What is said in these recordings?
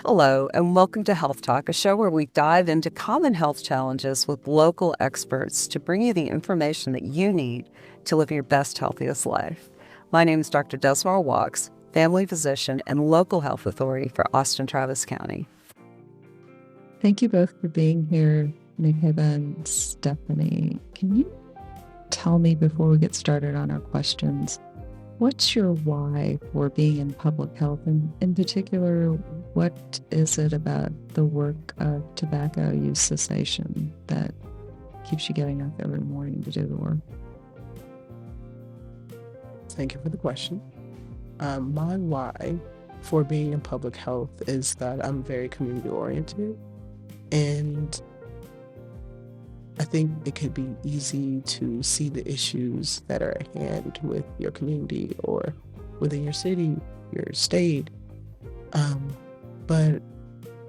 Hello, and welcome to Health Talk, a show where we dive into common health challenges with local experts to bring you the information that you need to live your best, healthiest life. My name is Dr. Desmar Walks, family physician and local health authority for Austin-Travis County. Thank you both for being here, Nekaybaw and Stephanie. Can you tell me before we get started on our questions, what's your why for being in public health? And in particular, what is it about the work of tobacco use cessation that keeps you getting up every morning to do the work? Thank you for the question. My why for being in public health is that I'm very community oriented, and I think it could be easy to see the issues that are at hand with your community or within your city, your state. But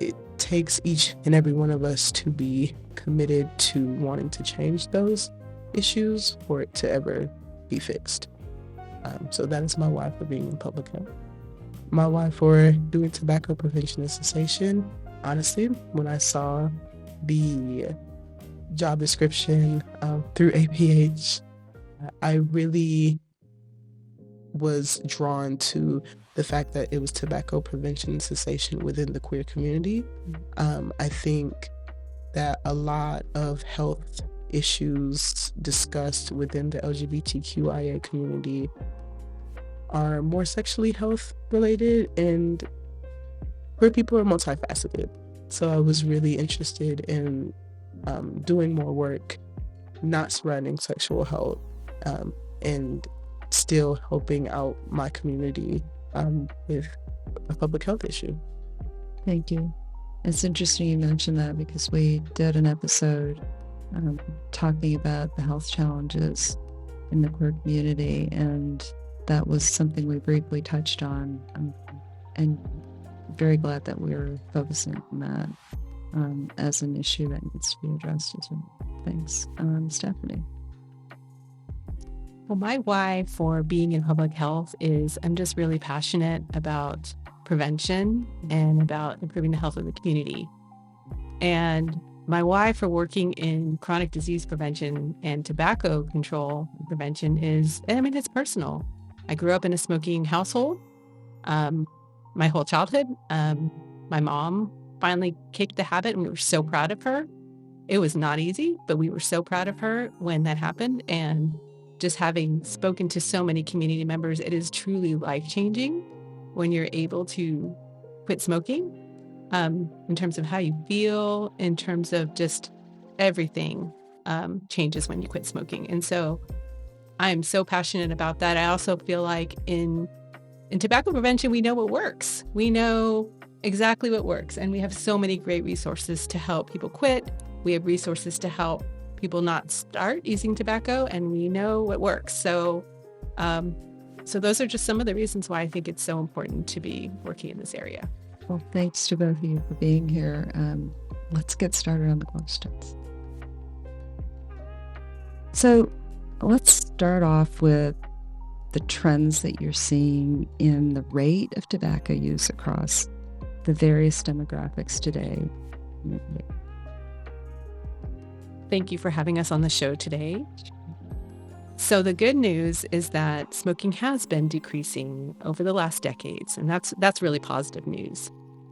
it takes each and every one of us to be committed to wanting to change those issues for it to ever be fixed. So that is my why for being in public health. My why for doing tobacco prevention and cessation, honestly, when I saw the job description through APH, I really was drawn to the fact that it was tobacco prevention and cessation within the queer community. I think that a lot of health issues discussed within the LGBTQIA community are more sexually health related, and queer people are multifaceted. So I was really interested in doing more work not surrounding sexual health and still helping out my community with a public health issue. Thank you. It's interesting you mentioned that because we did an episode talking about the health challenges in the queer community, and that was something we briefly touched on, and very glad that we're focusing on that as an issue that needs to be addressed as well. Thanks. Stephanie. Well, my why for being in public health is I'm just really passionate about prevention and about improving the health of the community. And my why for working in chronic disease prevention and tobacco control prevention is, it's personal. I grew up in a smoking household my whole childhood. My mom finally kicked the habit, and we were so proud of her. It was not easy, but we were so proud of her when that happened. And just having spoken to so many community members, it is truly life-changing when you're able to quit smoking, in terms of how you feel, in terms of just everything changes when you quit smoking. And so I'm so passionate about that. I also feel like in tobacco prevention, we know what works. We know exactly what works. And we have so many great resources to help people quit. We have resources to help people not start using tobacco, and we know what works. So those are just some of the reasons why I think it's so important to be working in this area. Well, thanks to both of you for being here. Let's get started on the questions. So let's start off with the trends that you're seeing in the rate of tobacco use across the various demographics today. Thank you for having us on the show today. So the good news is that smoking has been decreasing over the last decades, and that's really positive news.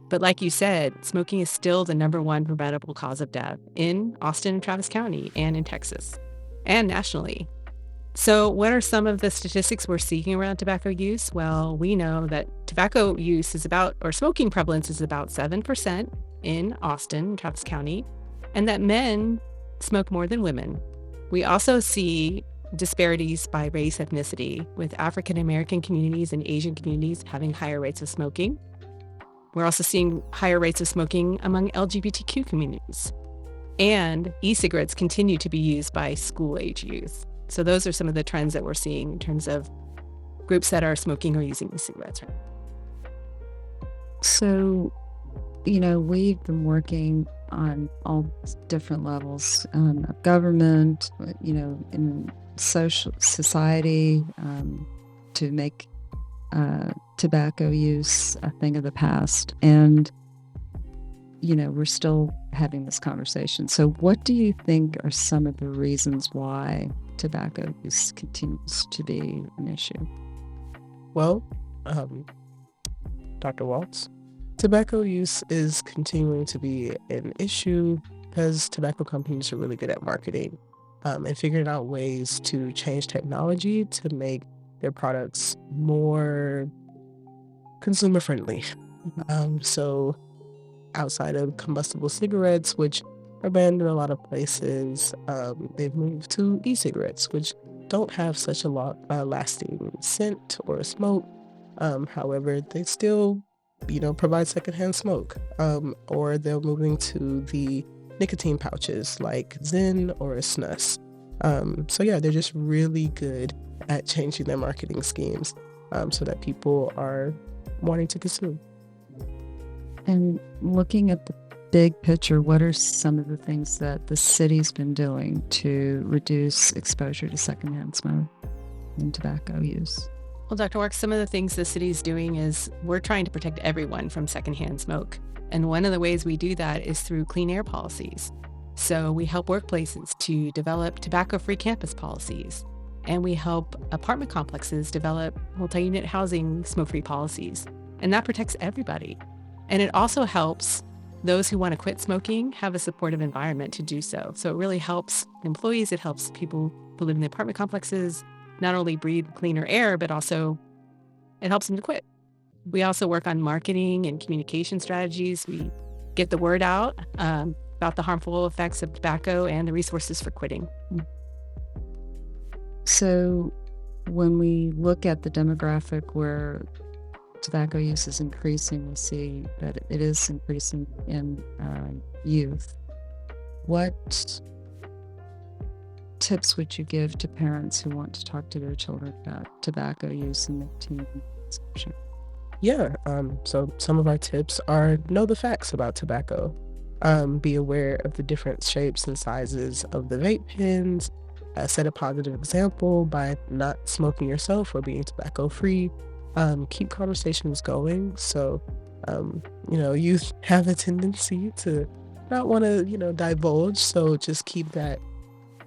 But like you said, smoking is still the number one preventable cause of death in Austin and Travis County and in Texas and nationally. So what are some of the statistics we're seeing around tobacco use? Well, we know that tobacco use smoking prevalence is about 7% in Austin and Travis County, and that men smoke more than women. We also see disparities by race, ethnicity, with African American communities and Asian communities having higher rates of smoking. We're also seeing higher rates of smoking among LGBTQ communities. And e-cigarettes continue to be used by school-age youth. So those are some of the trends that we're seeing in terms of groups that are smoking or using e-cigarettes. So, we've been working on all different levels of government, in social society, to make tobacco use a thing of the past. And we're still having this conversation. So what do you think are some of the reasons why tobacco use continues to be an issue? Well, Dr. Waltz, tobacco use is continuing to be an issue because tobacco companies are really good at marketing and figuring out ways to change technology to make their products more consumer friendly. So outside of combustible cigarettes, which are banned in a lot of places, they've moved to e-cigarettes, which don't have such a lasting scent or smoke. However, they still, provide secondhand smoke. Or they're moving to the nicotine pouches like Zen or Snus. So yeah, they're just really good at changing their marketing schemes so that people are wanting to consume. And looking at the big picture, what are some of the things that the city's been doing to reduce exposure to secondhand smoke and tobacco use? Well, Dr. Work, some of the things the city's doing is we're trying to protect everyone from secondhand smoke. And one of the ways we do that is through clean air policies. So we help workplaces to develop tobacco-free campus policies. And we help apartment complexes develop multi-unit housing smoke-free policies. And that protects everybody. And it also helps those who want to quit smoking have a supportive environment to do so. So it really helps employees. It helps people who live in the apartment complexes not only breathe cleaner air, but also it helps them to quit. We also work on marketing and communication strategies. We get the word out about the harmful effects of tobacco and the resources for quitting. So when we look at the demographic where tobacco use is increasing, we see that it is increasing in youth. What tips would you give to parents who want to talk to their children about tobacco use and nicotine consumption? Yeah, so some of our tips are know the facts about tobacco. Be aware of the different shapes and sizes of the vape pens. Set a positive example by not smoking yourself or being tobacco free. Keep conversations going. So, youth have a tendency to not want to, divulge. So just keep that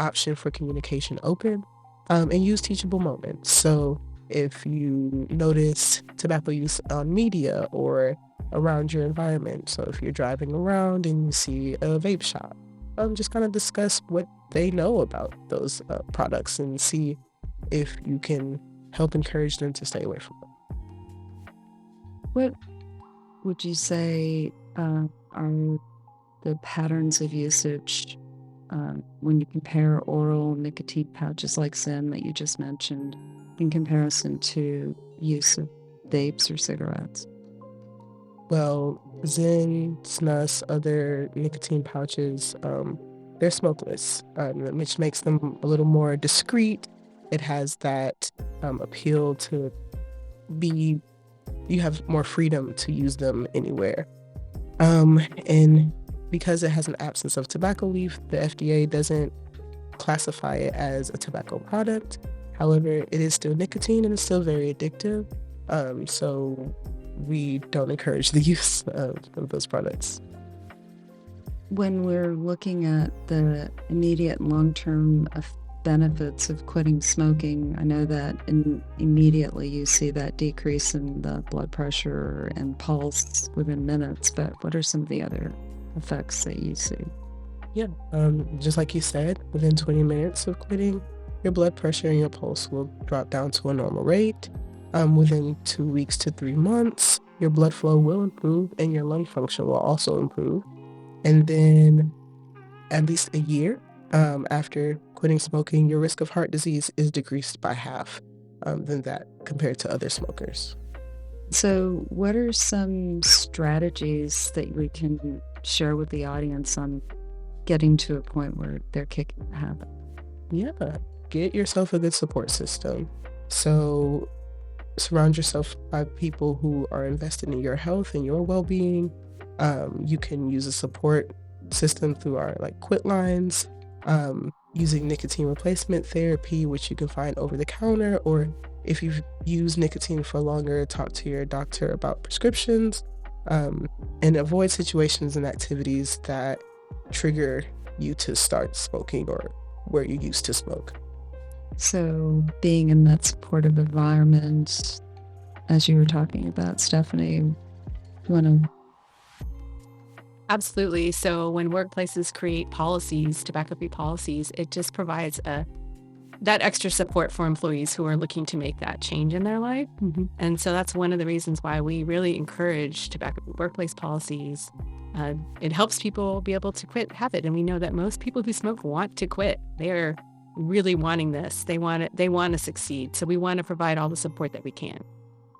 option for communication open and use teachable moments. So if you notice tobacco use on media or around your environment, so if you're driving around and you see a vape shop, just kind of discuss what they know about those products and see if you can help encourage them to stay away from them. What would you say are the patterns of usage when you compare oral nicotine pouches like Zen that you just mentioned in comparison to use of vapes or cigarettes? Well, Zen, Snus, other nicotine pouches, they're smokeless, which makes them a little more discreet. It has that appeal to be, you have more freedom to use them anywhere. And because it has an absence of tobacco leaf, the FDA doesn't classify it as a tobacco product. However, it is still nicotine and it's still very addictive. So we don't encourage the use of those products. When we're looking at the immediate and long-term benefits of quitting smoking, I know that immediately you see that decrease in the blood pressure and pulse within minutes, but what are some of the other effects that you see? Yeah, just like you said, within 20 minutes of quitting, your blood pressure and your pulse will drop down to a normal rate. Within 2 weeks to 3 months, your blood flow will improve and your lung function will also improve. And then at least a year after quitting smoking, your risk of heart disease is decreased by half than that compared to other smokers. So what are some strategies that we can share with the audience on getting to a point where they're kicking the habit? Yeah, get yourself a good support system. So surround yourself by people who are invested in your health and your well-being. You can use a support system through our quit lines, using nicotine replacement therapy, which you can find over the counter, or if you've used nicotine for longer, talk to your doctor about prescriptions. and avoid situations and activities that trigger you to start smoking or where you used to smoke. So being in that supportive environment, as you were talking about, Stephanie, you want to... Absolutely. So when workplaces create policies, tobacco-free policies, it just provides that extra support for employees who are looking to make that change in their life. And so that's one of the reasons why we really encourage tobacco workplace policies. It helps people be able to quit habit. And we know that most people who smoke want to quit. They're really wanting this. They want it. They want to succeed. So we want to provide all the support that we can.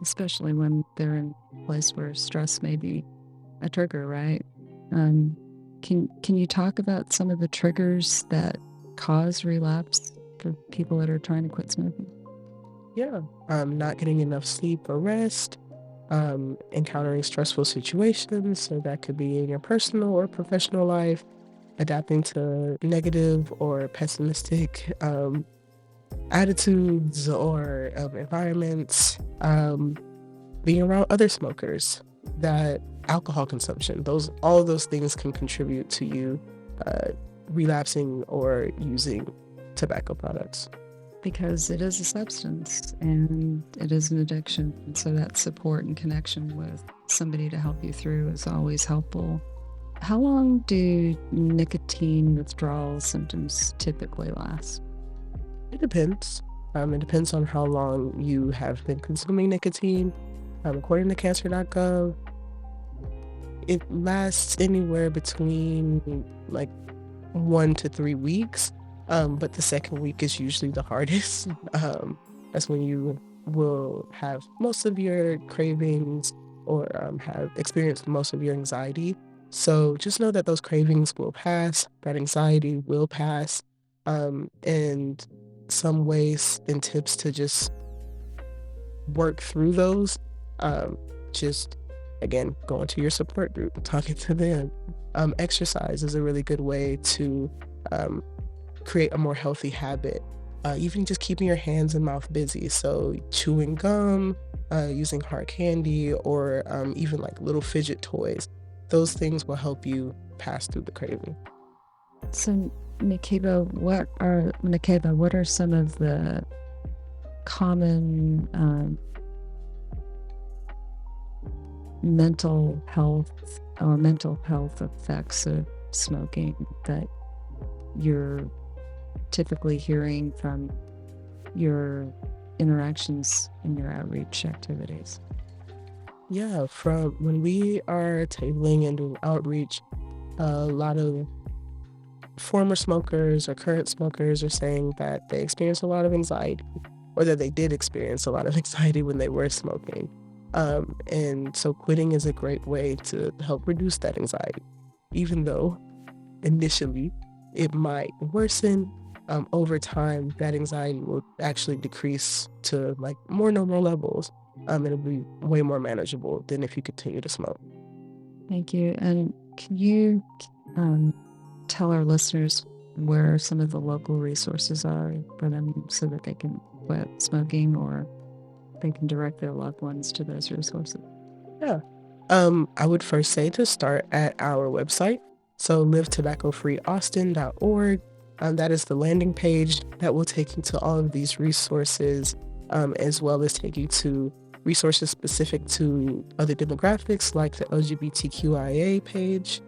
Especially when they're in a place where stress may be a trigger, right? Can you talk about some of the triggers that cause relapse for people that are trying to quit smoking? Yeah, not getting enough sleep or rest, encountering stressful situations, so that could be in your personal or professional life, adapting to negative or pessimistic attitudes or environments, being around other smokers, that alcohol consumption, all of those things can contribute to you relapsing or using tobacco products. Because it is a substance and it is an addiction. And so that support and connection with somebody to help you through is always helpful. How long do nicotine withdrawal symptoms typically last? It depends. It depends on how long you have been consuming nicotine. According to cancer.gov, it lasts anywhere between like 1 to 3 weeks. But the second week is usually the hardest. That's when you will have most of your cravings or have experienced most of your anxiety. So just know that those cravings will pass, that anxiety will pass, and some ways and tips to just work through those. Just, again, going to your support group, talking to them. Exercise is a really good way to create a more healthy habit. Even just keeping your hands and mouth busy. So chewing gum, using hard candy, or even like little fidget toys. Those things will help you pass through the craving. So Nekaybaw, what are some of the common mental health effects of smoking that you're typically hearing from your interactions in your outreach activities? Yeah, from when we are tabling and doing outreach, a lot of former smokers or current smokers are saying that they experience a lot of anxiety, or that they did experience a lot of anxiety when they were smoking. And so quitting is a great way to help reduce that anxiety, even though initially it might worsen. Over time, that anxiety will actually decrease to like more normal levels. It'll be way more manageable than if you continue to smoke. Thank you. And can you tell our listeners where some of the local resources are for them so that they can quit smoking, or they can direct their loved ones to those resources? Yeah. I would first say to start at our website. So livetobacco-free-austin.org. That is the landing page that will take you to all of these resources, as well as take you to resources specific to other demographics like the LGBTQIA page.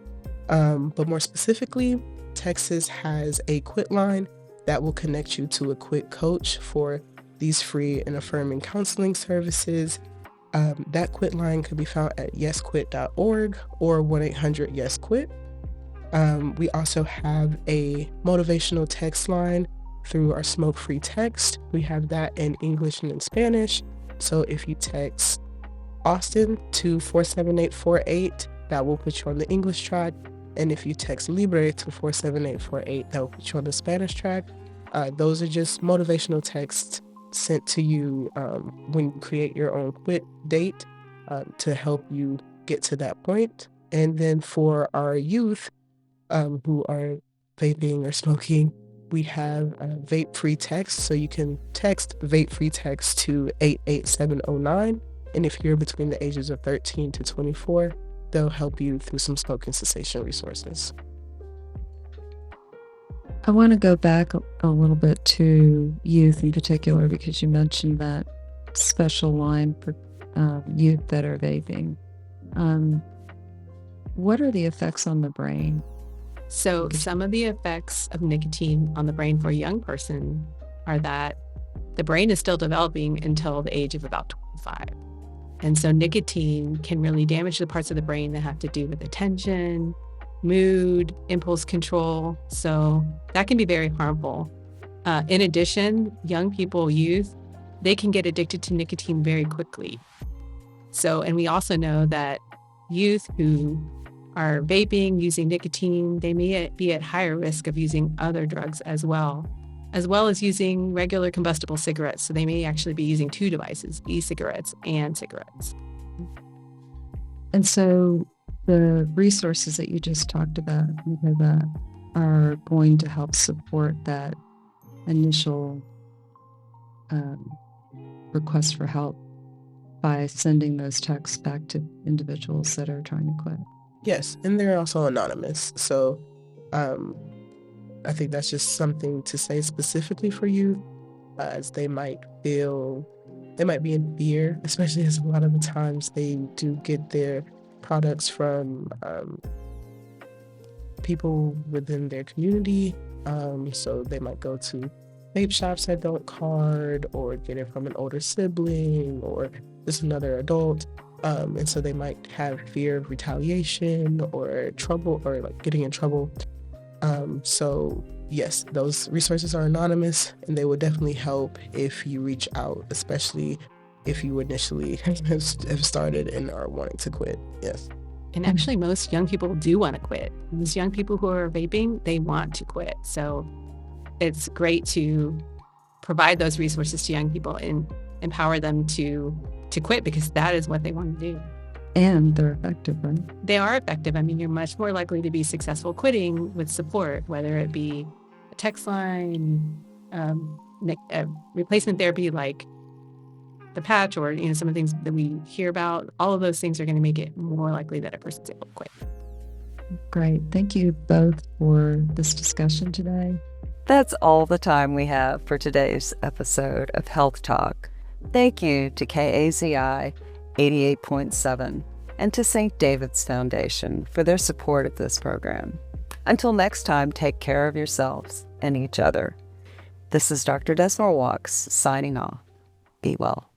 But more specifically, Texas has a quit line that will connect you to a quit coach for these free and affirming counseling services. That quit line can be found at yesquit.org or 1-800-YES-QUIT. We also have a motivational text line through our smoke-free text. We have that in English and in Spanish. So if you text Austin to 47848, that will put you on the English track. And if you text Libre to 47848, that will put you on the Spanish track. Those are just motivational texts sent to you when you create your own quit date to help you get to that point. And then for our youth who are vaping or smoking, we have vape-free text. So you can text vape-free text to 88709. And if you're between the ages of 13 to 24, they'll help you through some smoking cessation resources. I want to go back a little bit to youth in particular, because you mentioned that special line for youth that are vaping. What are the effects on the brain? So some of the effects of nicotine on the brain for a young person are that the brain is still developing until the age of about 25. And so nicotine can really damage the parts of the brain that have to do with attention, mood, impulse control. So that can be very harmful. In addition, young people, youth, they can get addicted to nicotine very quickly. So, and we also know that youth who are vaping, using nicotine, they may be at higher risk of using other drugs as well as using regular combustible cigarettes. So they may actually be using two devices, e-cigarettes and cigarettes. And so the resources that you just talked about, Nekaybaw, are going to help support that initial request for help by sending those texts back to individuals that are trying to quit. Yes, and they're also anonymous. So I think that's just something to say specifically for youth, as they might be in fear, especially as a lot of the times they do get their products from people within their community. So they might go to vape shops that don't card, or get it from an older sibling or just another adult. And so they might have fear of retaliation or trouble, or like getting in trouble. So yes, those resources are anonymous, and they will definitely help if you reach out, especially if you initially have started and are wanting to quit. Yes. And actually, most young people do want to quit. Most young people who are vaping, they want to quit. So it's great to provide those resources to young people and empower them to quit, because that is what they want to do. And they're effective, right? They are effective. I mean, you're much more likely to be successful quitting with support, whether it be a text line, replacement therapy like the patch, or some of the things that we hear about. All of those things are going to make it more likely that a person's able to quit. Great. Thank you both for this discussion today. That's all the time we have for today's episode of Health Talk. Thank you to KAZI 88.7 and to St. David's Foundation for their support of this program. Until next time, take care of yourselves and each other. This is Dr. Desmore Walks signing off. Be well.